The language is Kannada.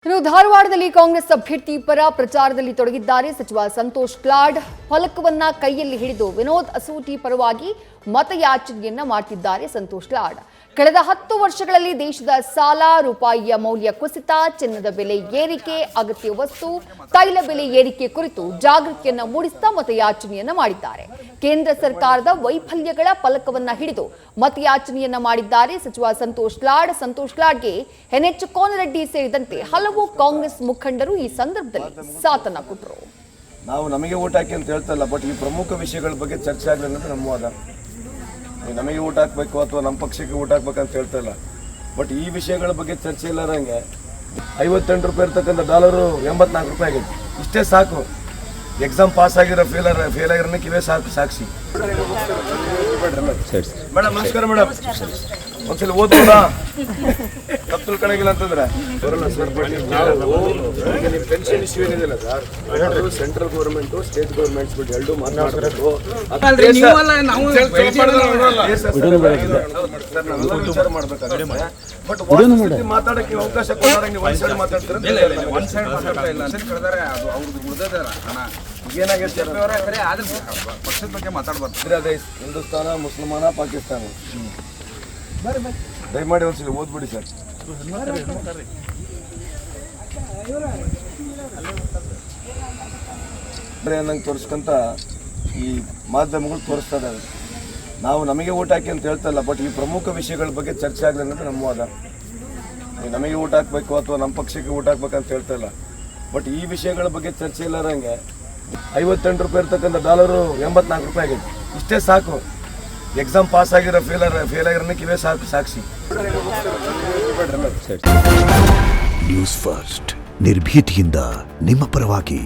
ಇನ್ನು ಧಾರವಾಡದಲ್ಲಿ ಕಾಂಗ್ರೆಸ್ ಅಭ್ಯರ್ಥಿ ಪರ ಪ್ರಚಾರದಲ್ಲಿ ತೊಡಗಿದ್ದಾರೆ ಸಚಿವ ಸಂತೋಷ್ ಲಾಡ್. ಫಲಕವನ್ನ ಕೈಯಲ್ಲಿ ಹಿಡಿದು ವಿನೋದ್ ಅಸೂಟಿ ಪರವಾಗಿ ಮತಯಾಚನೆಯನ್ನ ಮಾಡುತ್ತಿದ್ದಾರೆ ಸಂತೋಷ್ ಲಾಡ್. ಕಳೆದ 10 ವರ್ಷಗಳಲ್ಲಿ ದೇಶದ ಸಾಲ, ರೂಪಾಯಿಯ ಮೌಲ್ಯ ಕುಸಿತ, ಚಿನ್ನದ ಬೆಲೆ ಏರಿಕೆ, ಅಗತ್ಯ ವಸ್ತು, ತೈಲ ಬೆಲೆ ಏರಿಕೆ ಕುರಿತು ಜಾಗೃತಿಯನ್ನ ಮೂಡಿಸುತ್ತಾ ಮತಯಾಚನೆಯನ್ನ ಮಾಡಿದ್ದಾರೆ. ಕೇಂದ್ರ ಸರ್ಕಾರದ ವೈಫಲ್ಯಗಳ ಫಲಕವನ್ನ ಹಿಡಿದು ಮತಯಾಚನೆಯನ್ನ ಮಾಡಿದ್ದಾರೆ ಸಚಿವ ಸಂತೋಷ್ ಲಾಡ್. ಸಂತೋಷ್ ಲಾಡ್ಗೆ ಎನ್ಎಚ್ ಕೋನರೆಡ್ಡಿ ಸೇರಿದಂತೆ ಹಲವು ಕಾಂಗ್ರೆಸ್ ಮುಖಂಡರು ಈ ಸಂದರ್ಭದಲ್ಲಿ ಸಾಥನ್ನ ಕೊಟ್ಟರು. ನಾವು ನಮಗೆ ಓಟ್ ಹಾಕಿ ಅಂತ ಹೇಳ್ತಲ್ಲ, ಬಟ್ ಈ ಪ್ರಮುಖ ವಿಷಯಗಳ ಬಗ್ಗೆ ಚರ್ಚೆ ಆಗಲಿ ಅನ್ನೋದು ನಮ್ಮ ವಾದ. ನಮಗೆ ಓಟ್ ಹಾಕಬೇಕು ಅಥವಾ ನಮ್ಮ ಪಕ್ಷಕ್ಕೆ ಓಟ್ ಹಾಕ್ಬೇಕಂತ ಹೇಳ್ತಾ ಇಲ್ಲ, ಬಟ್ ಈ ವಿಷಯಗಳ ಬಗ್ಗೆ ಚರ್ಚೆ ಇಲ್ಲರಂಗೆ 58 ರೂಪಾಯಿ ಇರ್ತಕ್ಕಂಥ ಡಾಲರು 84 ರೂಪಾಯಿ ಆಗೈತೆ. ಇಷ್ಟೇ ಸಾಕು. ಎಕ್ಸಾಮ್ ಪಾಸ್ ಆಗಿರೋ ಫೇಲ್ ಆಗಿರೋನಕ್ಕೆ ಇವೇ ಸಾಕ್ಷಿ. ಮೇಡಮ್ ನಮಸ್ಕಾರ. ಮೇಡಮ್ ಒಂದ್ಸಲ ಓದ್ಬೋದಾ? ತಪ್ಪು ತಿಳ್ಕೊಳಂಗಿಲ್ಲ ಅಂತಂದ್ರೆ ಬರಲ್ಲ ಸರ್. ಬಟ್ ಈಗ ನಿಮ್ಮ ಪೆನ್ಷನ್ ಇಶ್ಯೂ ಏನಿದೆಯಲ್ಲ ಸರ್, ಅದು ಸೆಂಟ್ರಲ್ ಗೌರ್ಮೆಂಟು ಸ್ಟೇಟ್ ಗೌರ್ಮೆಂಟ್ಸ್ ಬಿಟ್ಟು ಎರಡು ಮಾತಾಡಬೇಕು. ವಿಚಾರ ಮಾಡ್ಬೇಕಾದ್ರೆ ಬಟ್ ಮಾತಾಡಕ್ಕೆ ಅವಕಾಶ ಕೊಡೋರಂಗೆ ಒಂದ್ ಸೈಡ್ ಮಾತಾಡ್ತಾರೆ. ಏನಾಗೈತೆ ಪಕ್ಷದ ಬಗ್ಗೆ ಮಾತಾಡ್ಬಾರ್ದು. ಹಿಂದೂಸ್ತಾನ, ಮುಸಲ್ಮಾನ, ಪಾಕಿಸ್ತಾನ. ದಯಮಾಡಿ ಒಂದ್ಸಲ ಓದ್ಬಿಡಿ ಸರ್. ಅನ್ನಂಗೆ ತೋರಿಸ್ಕೊಂತ ಈ ಮಾಧ್ಯಮಗಳು ತೋರಿಸ್ತಾ ಇದ್ದಾವೆ. ನಾವು ನಮಗೆ ಓಟ್ ಹಾಕಿ ಅಂತ ಹೇಳ್ತಾ ಇಲ್ಲ, ಬಟ್ ಈ ಪ್ರಮುಖ ವಿಷಯಗಳ ಬಗ್ಗೆ ಚರ್ಚೆ ಆಗಲಿ ಅನ್ನೋದು ನಮ್ಮ ವಾದ. ನಮಗೆ ಓಟ್ ಹಾಕಬೇಕು ಅಥವಾ ನಮ್ಮ ಪಕ್ಷಕ್ಕೆ ಓಟ್ ಹಾಕ್ಬೇಕಂತ ಹೇಳ್ತಾ ಇಲ್ಲ, ಬಟ್ ಈ ವಿಷಯಗಳ ಬಗ್ಗೆ ಚರ್ಚೆ ಇಲ್ಲರಂಗೆ 58 ರೂಪಾಯಿ ಇರ್ತಕ್ಕಂಥ ಡಾಲರು 84 ರೂಪಾಯಿ ಆಗೈತೆ. ಇಷ್ಟೇ ಸಾಕು. ಎಕ್ಸಾಮ್ ಪಾಸ್ ಆಗಿರೋ ಫೇಲ್ ಆಗಿರೋನಕ್ಕೆ ಇವೇ ಸಾಕ್ಷಿ. ನ್ಯೂಸ್ ಫಸ್ಟ್ ನಿರ್ಭೀತಿಯಿಂದ ನಿಮ್ಮ ಪರವಾಗಿ.